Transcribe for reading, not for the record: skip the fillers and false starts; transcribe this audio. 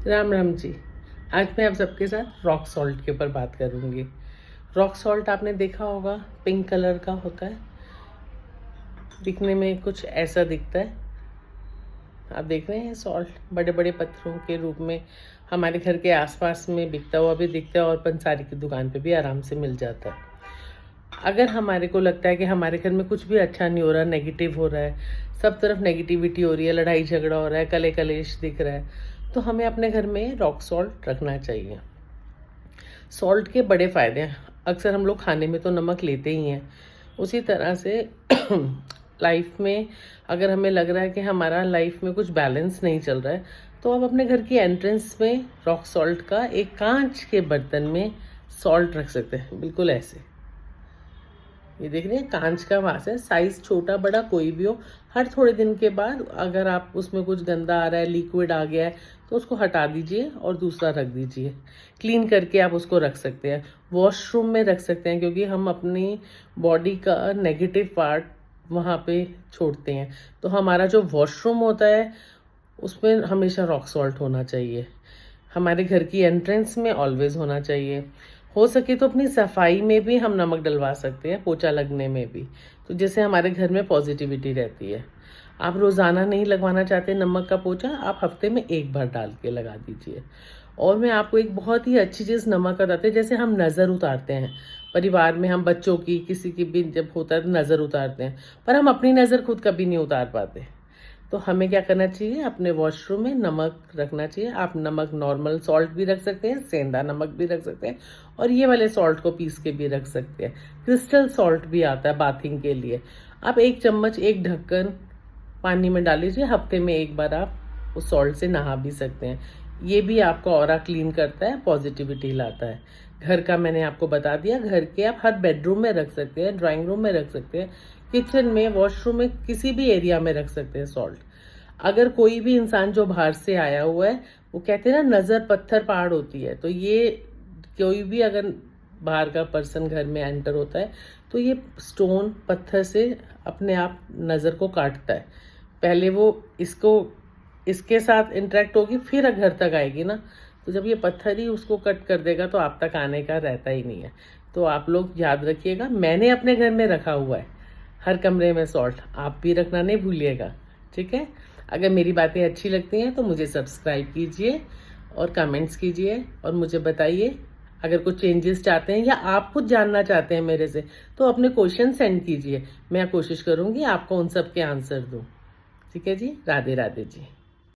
राम राम जी। आज मैं आप सबके साथ रॉक सॉल्ट के ऊपर बात करूंगी। रॉक सॉल्ट आपने देखा होगा, पिंक कलर का होता है, दिखने में कुछ ऐसा दिखता है। आप देख रहे हैं, सॉल्ट बड़े बड़े पत्थरों के रूप में हमारे घर के आसपास में बिकता हुआ भी दिखता है और पंसारी की दुकान पे भी आराम से मिल जाता है। अगर हमारे को लगता है कि हमारे घर में कुछ भी अच्छा नहीं हो रहा, नेगेटिव हो रहा है, सब तरफ नेगेटिविटी हो रही है, लड़ाई झगड़ा हो रहा है, कले कलेश दिख रहा है, तो हमें अपने घर में रॉक सॉल्ट रखना चाहिए। सॉल्ट के बड़े फ़ायदे हैं। अक्सर हम लोग खाने में तो नमक लेते ही हैं, उसी तरह से लाइफ में अगर हमें लग रहा है कि हमारा लाइफ में कुछ बैलेंस नहीं चल रहा है, तो आप अपने घर की एंट्रेंस में रॉक सॉल्ट का एक कांच के बर्तन में सॉल्ट रख सकते हैं, बिल्कुल ऐसे। ये देख रहे हैं, कांच का वास है, साइज छोटा बड़ा कोई भी हो। हर थोड़े दिन के बाद अगर आप उसमें कुछ गंदा आ रहा है, लिक्विड आ गया है, तो उसको हटा दीजिए और दूसरा रख दीजिए। क्लीन करके आप उसको रख सकते हैं, वॉशरूम में रख सकते हैं, क्योंकि हम अपनी बॉडी का नेगेटिव पार्ट वहाँ पे छोड़ते हैं। तो हमारा जो वॉशरूम होता है उसमें हमेशा रॉक सॉल्ट होना चाहिए। हमारे घर की एंट्रेंस में ऑलवेज होना चाहिए। हो सके तो अपनी सफाई में भी हम नमक डलवा सकते हैं, पोछा लगने में भी, तो जिससे हमारे घर में पॉजिटिविटी रहती है। आप रोज़ाना नहीं लगवाना चाहते नमक का पोछा, आप हफ्ते में एक बार डाल के लगा दीजिए। और मैं आपको एक बहुत ही अच्छी चीज़ नमक का बताते हैं। जैसे हम नज़र उतारते हैं परिवार में, हम बच्चों की किसी की भी जब होता है तो नज़र उतारते हैं, पर हम अपनी नज़र खुद कभी नहीं उतार पाते। तो हमें क्या करना चाहिए, अपने वॉशरूम में नमक रखना चाहिए। आप नमक नॉर्मल सॉल्ट भी रख सकते हैं, सेंधा नमक भी रख सकते हैं, और ये वाले सॉल्ट को पीस के भी रख सकते हैं। क्रिस्टल सॉल्ट भी आता है बाथिंग के लिए। आप 1 चम्मच, 1 ढक्कन पानी में डाल लीजिए। हफ्ते में एक बार आप उस सॉल्ट से नहा भी सकते हैं। ये भी आपका ऑरा क्लीन करता है, पॉजिटिविटी लाता है। घर का मैंने आपको बता दिया। घर के आप हर बेडरूम में रख सकते हैं, ड्राइंग रूम में रख सकते हैं, किचन में, वॉशरूम में, किसी भी एरिया में रख सकते हैं सॉल्ट। अगर कोई भी इंसान जो बाहर से आया हुआ है, वो कहते हैं ना, नज़र पत्थर पहाड़ होती है, तो ये कोई भी अगर बाहर का पर्सन घर में एंटर होता है तो ये स्टोन पत्थर से अपने आप नज़र को काटता है। पहले वो इसके साथ इंटरेक्ट होगी, फिर घर तक आएगी ना, तो जब ये पत्थर ही उसको कट कर देगा तो आप तक आने का रहता ही नहीं है। तो आप लोग याद रखिएगा, मैंने अपने घर में रखा हुआ है हर कमरे में सॉल्ट, आप भी रखना नहीं भूलिएगा, ठीक है। अगर मेरी बातें अच्छी लगती हैं तो मुझे सब्सक्राइब कीजिए और कमेंट्स कीजिए और मुझे बताइए। अगर कुछ चेंजेस चाहते हैं या आप कुछ जानना चाहते हैं मेरे से, तो अपने क्वेश्चन सेंड कीजिए, मैं कोशिश करूँगी आपको उन सब के आंसर दूँ। ठीक है जी, राधे राधे जी।